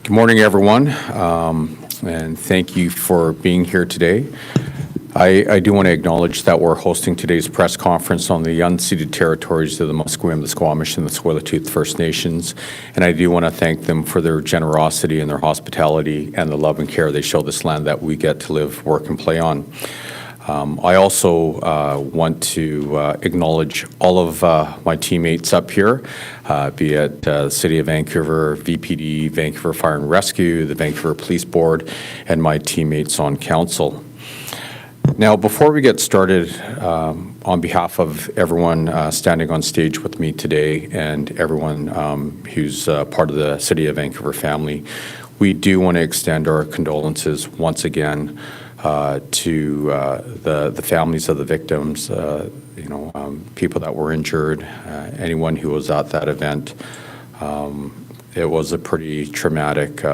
Good morning, everyone, and thank you for being here today. I do want to acknowledge that we're hosting today's press conference on the unceded territories of the Musqueam, the Squamish, and the Tsleil-Waututh First Nations, and I do want to thank them for their generosity and their hospitality and the love and care they show this land that we get to live, work, and play on. I also want to acknowledge all of my teammates up here, be it the City of Vancouver, VPD, Vancouver Fire and Rescue, the Vancouver Police Board, and my teammates on council. Now, before we get started, on behalf of everyone standing on stage with me today and everyone who's part of the City of Vancouver family, we do want to extend our condolences once again to the families of the victims, people that were injured, anyone who was at that event. It was a pretty traumatic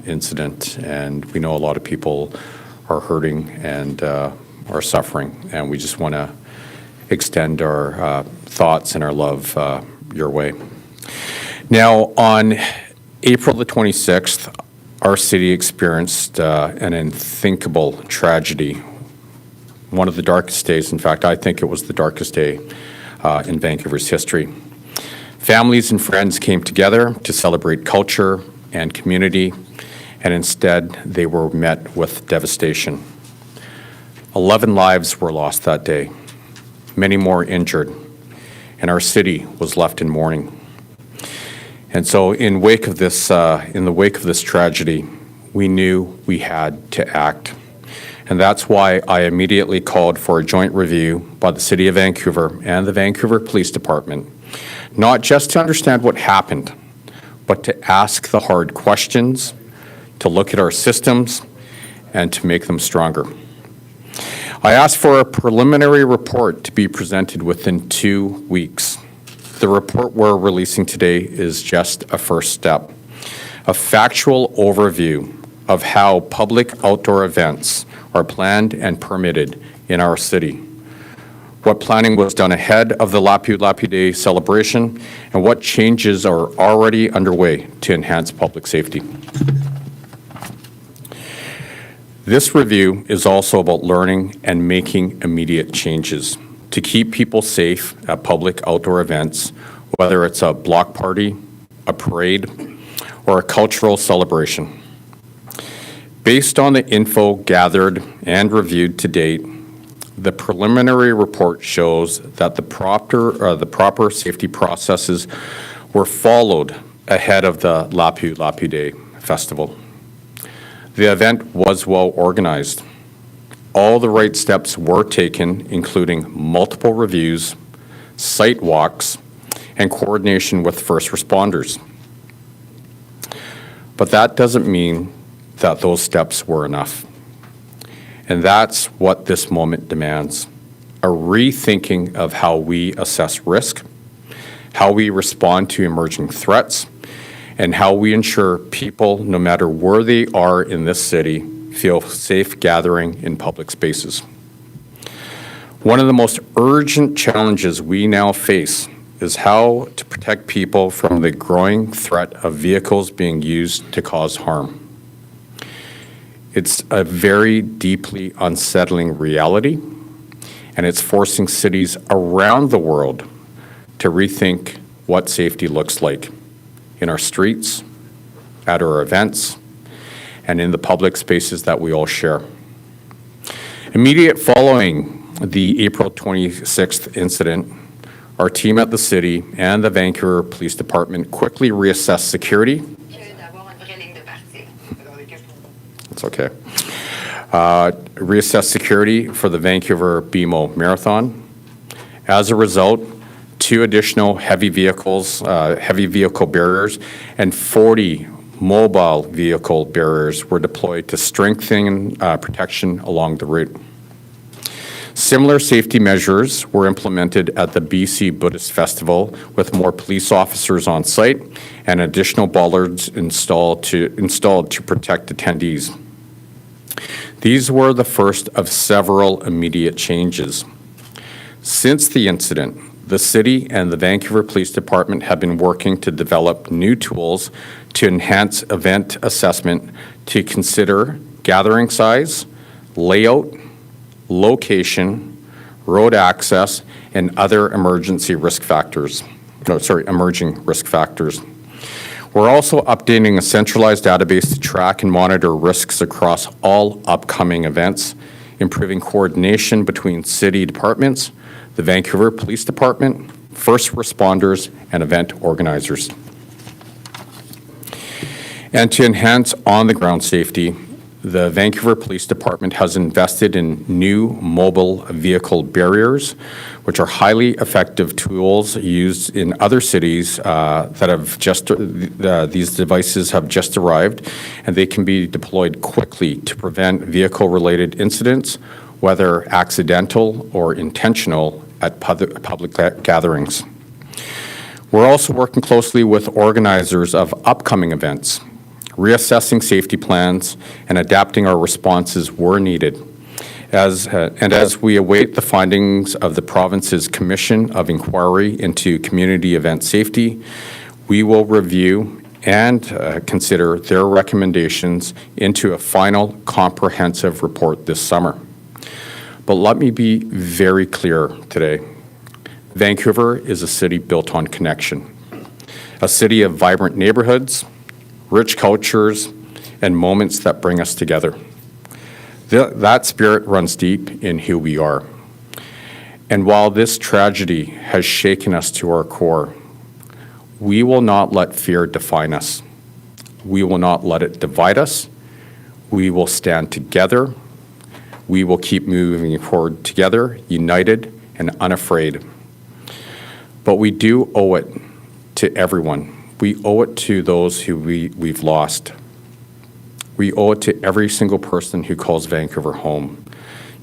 incident, and we know a lot of people are hurting and are suffering, and we just want to extend our thoughts and our love your way. Now, on April the 26th, our city experienced an unthinkable tragedy, one of the darkest days. In fact, I think it was the darkest day in Vancouver's history. Families and friends came together to celebrate culture and community, and instead they were met with devastation. 11 lives were lost that day, many more injured, and our city was left in mourning. And so in the wake of this tragedy, we knew we had to act. And that's why I immediately called for a joint review by the City of Vancouver and the Vancouver Police Department, not just to understand what happened, but to ask the hard questions, to look at our systems, and to make them stronger. I asked for a preliminary report to be presented within 2 weeks. The report we're releasing today is just a first step, a factual overview of how public outdoor events are planned and permitted in our city, what planning was done ahead of the Lapu Day celebration, and what changes are already underway to enhance public safety. This review is also about learning and making immediate changes to keep people safe at public outdoor events, whether it's a block party, a parade, or a cultural celebration. Based on the info gathered and reviewed to date, the preliminary report shows that the proper safety processes were followed ahead of the Lapu Day festival. The event was well organized. All the right steps were taken, including multiple reviews, site walks, and coordination with first responders. But that doesn't mean that those steps were enough. And that's what this moment demands, a rethinking of how we assess risk, how we respond to emerging threats, and how we ensure people, no matter where they are in this city, feel safe gathering in public spaces. One of the most urgent challenges we now face is how to protect people from the growing threat of vehicles being used to cause harm. It's a very deeply unsettling reality, and it's forcing cities around the world to rethink what safety looks like in our streets, at our events, and in the public spaces that we all share. Immediate following the April 26th incident, our team at the city and the Vancouver Police Department quickly reassessed security. It's okay. Reassessed security for the Vancouver BMO Marathon. As a result, 2 additional heavy vehicle barriers and 40 mobile vehicle barriers were deployed to strengthen protection along the route. Similar safety measures were implemented at the BC Buddhist Festival with more police officers on site and additional bollards installed to protect attendees. These were the first of several immediate changes. Since the incident, the city and the Vancouver Police Department have been working to develop new tools to enhance event assessment to consider gathering size, layout, location, road access, and other emerging risk factors. We're also updating a centralized database to track and monitor risks across all upcoming events, improving coordination between city departments, the Vancouver Police Department, first responders, and event organizers. And to enhance on-the-ground safety, the Vancouver Police Department has invested in new mobile vehicle barriers, which are highly effective tools used in other cities these devices have just arrived, and they can be deployed quickly to prevent vehicle-related incidents, whether accidental or intentional, at public gatherings. We're also working closely with organizers of upcoming events, reassessing safety plans and adapting our responses where needed. As we await the findings of the province's Commission of Inquiry into Community Event Safety, we will review and consider their recommendations into a final comprehensive report this summer. But let me be very clear today. Vancouver is a city built on connection, a city of vibrant neighborhoods, rich cultures, and moments that bring us together. That spirit runs deep in who we are. And while this tragedy has shaken us to our core, we will not let fear define us. We will not let it divide us. We will stand together. We will keep moving forward together, united and unafraid. But we do owe it to everyone. We owe it to those who we've lost. We owe it to every single person who calls Vancouver home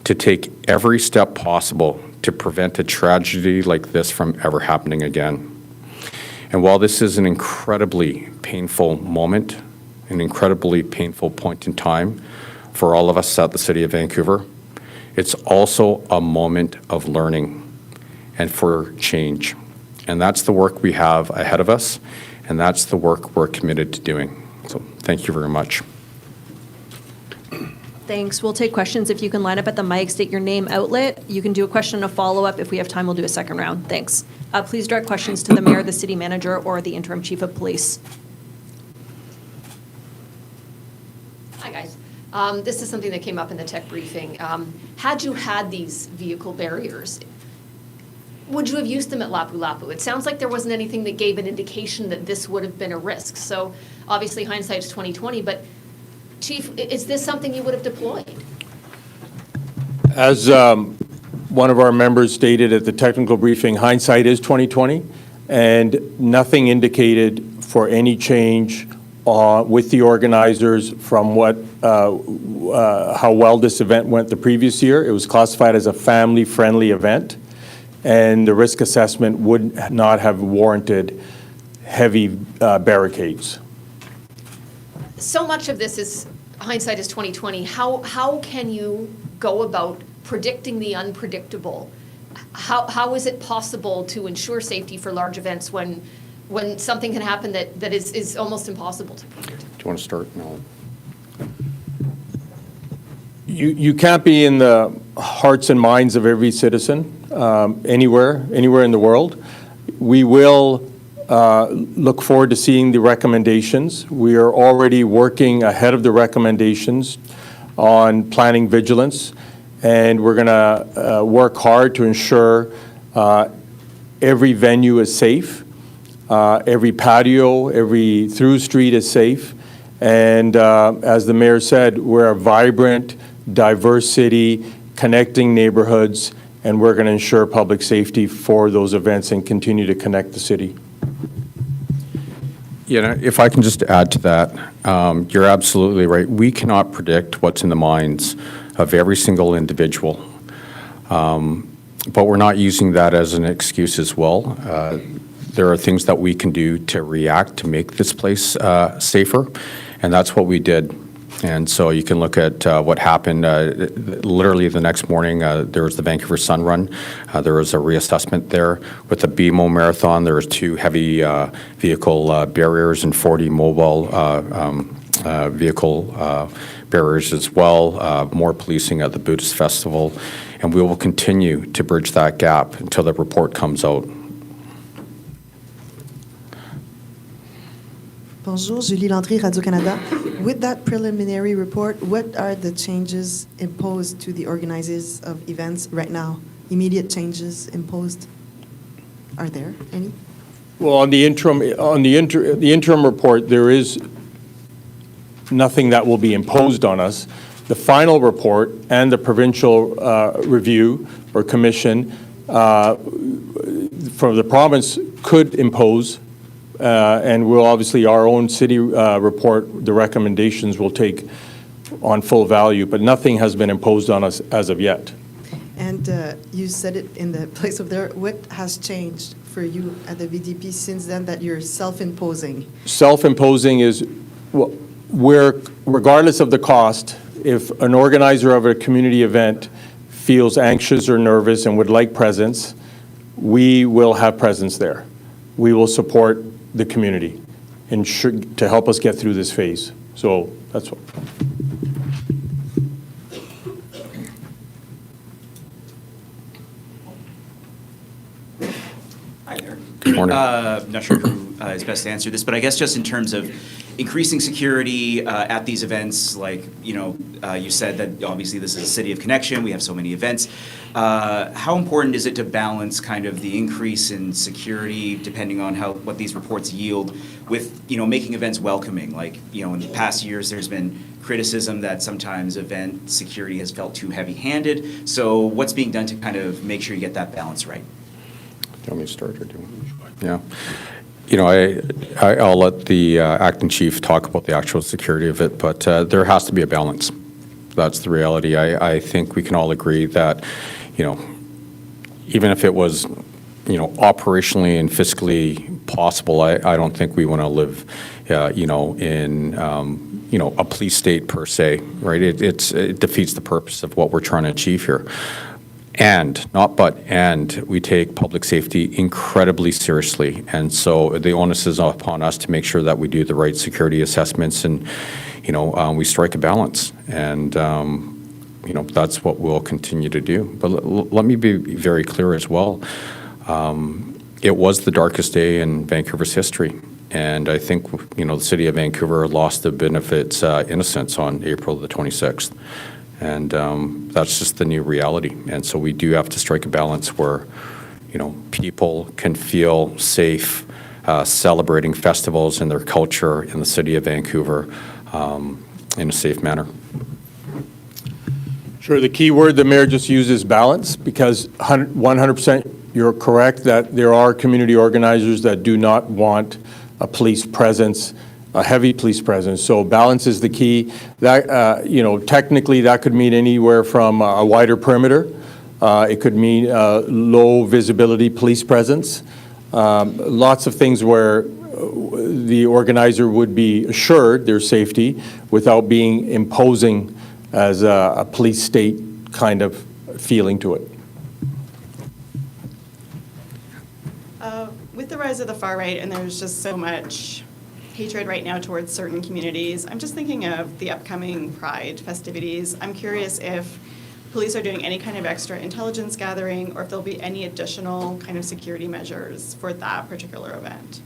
to take every step possible to prevent a tragedy like this from ever happening again. And while this is an incredibly painful moment, an incredibly painful point in time for all of us at the City of Vancouver, it's also a moment of learning and for change. And that's the work we have ahead of us, and that's the work we're committed to doing. So thank you very much. Thanks. We'll take questions. If you can line up at the mic, state your name, outlet. You can do a question and a follow-up. If we have time, we'll do a second round. Thanks. Please direct questions to the mayor, the city manager, or the interim chief of police. Hi, guys. This is something that came up in the tech briefing. Had you had these vehicle barriers, would you have used them at Lapu? It sounds like there wasn't anything that gave an indication that this would have been a risk. So obviously hindsight is 20/20, but Chief, is this something you would have deployed? As one of our members stated at the technical briefing, hindsight is 20/20, and nothing indicated for any change with the organizers from how well this event went the previous year. It was classified as a family-friendly event, and the risk assessment would not have warranted heavy barricades. So much of this is hindsight is 20/20. How can you go about predicting the unpredictable? How is it possible to ensure safety for large events when something can happen that is almost impossible to predict? Do you want to start? No. You can't be in the hearts and minds of every citizen anywhere in the world. We will look forward to seeing the recommendations. We are already working ahead of the recommendations on planning vigilance, and we're going to work hard to ensure every venue is safe, every patio, every through street is safe. And as the mayor said, we're a vibrant, diverse city, connecting neighborhoods, and we're going to ensure public safety for those events and continue to connect the city. You know, if I can just add to that, you're absolutely right. We cannot predict what's in the minds of every single individual, but we're not using that as an excuse as well. There are things that we can do to react to make this place safer, and that's what we did. And so you can look at what happened. Literally the next morning, there was the Vancouver Sun Run. There was a reassessment there. With the BMO Marathon, there was 2 heavy vehicle barriers and 40 mobile vehicle barriers as well. More policing at the Buddhist Festival. And we will continue to bridge that gap until the report comes out. Bonjour, Julie Landry, Radio-Canada. With that preliminary report, what are the changes imposed to the organizers of events right now? Immediate changes imposed? Are there any? Well, on the interim report, there is nothing that will be imposed on us. The final report and the provincial review or commission from the province could impose, and we'll obviously, our own city report, the recommendations will take on full value, but nothing has been imposed on us as of yet. And you said it in the place of there. What has changed for you at the VDP since then that you're self-imposing? Self-imposing is where, regardless of the cost, if an organizer of a community event feels anxious or nervous and would like presence, we will have presence there. We will support the community and to help us get through this phase. So that's what. Hi there. Good morning. Not sure who is best to answer this, but I guess just in terms of increasing security at these events, like, you said that obviously this is a city of connection, we have so many events. How important is it to balance kind of the increase in security, depending on what these reports yield, with, making events welcoming? Like, in the past years, there's been criticism that sometimes event security has felt too heavy-handed. So what's being done to kind of make sure you get that balance right? Do you want me to start or do you want to? Yeah. I'll let the acting chief talk about the actual security of it, but there has to be a balance. That's the reality. I think we can all agree that, even if it was, operationally and fiscally possible, I don't think we want to live, in, a police state per se, right? It defeats the purpose of what we're trying to achieve here. And we take public safety incredibly seriously. And so the onus is upon us to make sure that we do the right security assessments and, we strike a balance. And, that's what we'll continue to do. But let me be very clear as well. It was the darkest day in Vancouver's history. And I think, the city of Vancouver lost a bit of its innocence on April the 26th. And that's just the new reality. And so we do have to strike a balance where, people can feel safe celebrating festivals and their culture in the city of Vancouver in a safe manner. Sure. The key word the mayor just used is balance, because 100% you're correct that there are community organizers that do not want a police presence, a heavy police presence. So balance is the key. That, technically that could mean anywhere from a wider perimeter. It could mean low visibility police presence. Lots of things where the organizer would be assured their safety without being imposing as a police state kind of feeling to it. With the rise of the far right, and there's just so much hatred right now towards certain communities, I'm just thinking of the upcoming Pride festivities. I'm curious if police are doing any kind of extra intelligence gathering, or if there'll be any additional kind of security measures for that particular event.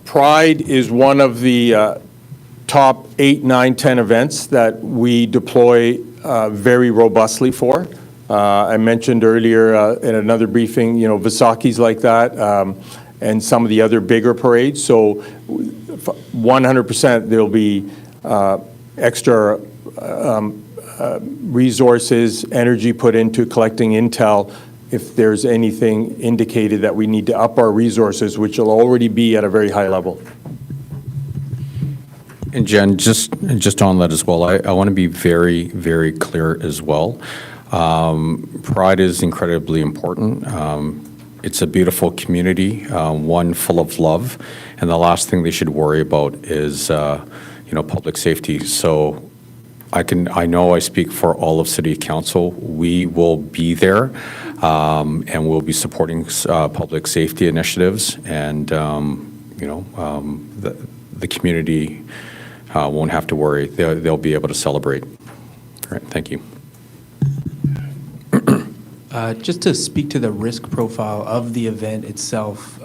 Pride is one of the top 8, 9, 10 events that we deploy very robustly for. I mentioned earlier in another briefing, Visaki's like that, and some of the other bigger parades. So 100% there'll be extra resources, energy put into collecting intel if there's anything indicated that we need to up our resources, which will already be at a very high level. And Jen, just on that as well, I want to be very, very clear as well. Pride is incredibly important. It's a beautiful community, one full of love, and the last thing they should worry about is, public safety. So I know I speak for all of City Council. We will be there, and we'll be supporting public safety initiatives, and the community won't have to worry. They'll be able to celebrate. All right, thank you. Just to speak to the risk profile of the event itself,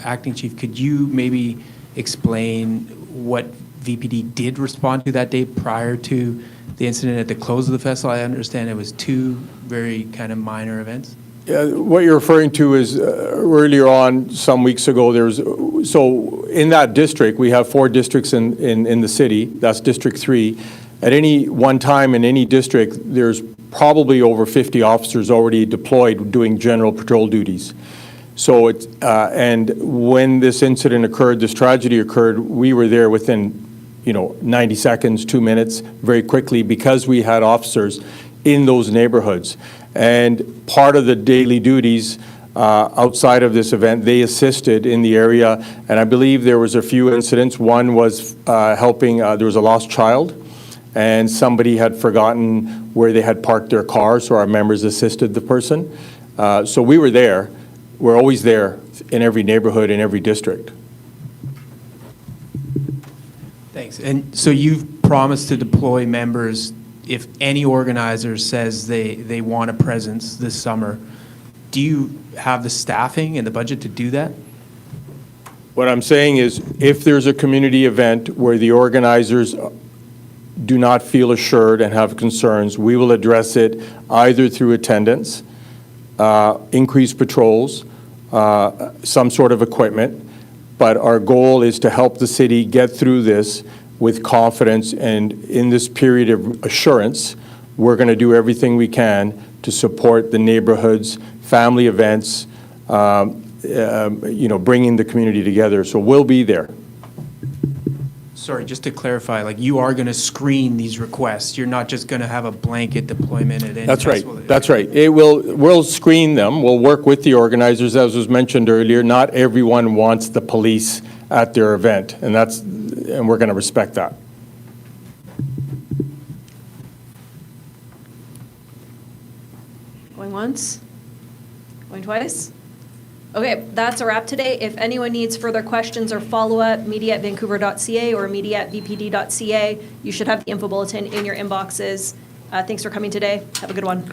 Acting Chief, could you maybe explain what VPD did respond to that day prior to the incident at the close of the festival? I understand it was two very kind of minor events. What you're referring to is earlier on, some weeks ago, so in that district, we have 4 districts in the city. That's District 3. At any one time in any district, there's probably over 50 officers already deployed doing general patrol duties. So and when this incident occurred, this tragedy occurred, we were there within 90 seconds, 2 minutes, very quickly, because we had officers in those neighborhoods. And part of the daily duties outside of this event, they assisted in the area. And I believe there was a few incidents. One was helping, there was a lost child, and somebody had forgotten where they had parked their car, so our members assisted the person. So we were there. We're always there in every neighborhood, in every district. Thanks. And so you've promised to deploy members if any organizer says they want a presence this summer. Do you have the staffing and the budget to do that? What I'm saying is, if there's a community event where the organizers do not feel assured and have concerns, we will address it either through attendance, increased patrols, some sort of equipment. But our goal is to help the city get through this with confidence, and in this period of assurance, we're going to do everything we can to support the neighborhoods, family events, bringing the community together. So we'll be there. Sorry, just to clarify, like you are going to screen these requests. You're not just going to have a blanket deployment at any That's right. festival. That's right. We'll screen them. We'll work with the organizers, as was mentioned earlier. Not everyone wants the police at their event, and we're going to respect that. Going once? Going twice? Okay, that's a wrap today. If anyone needs further questions or follow-up, media@vancouver.ca or media@vpd.ca. You should have the info bulletin in your inboxes. Thanks for coming today. Have a good one.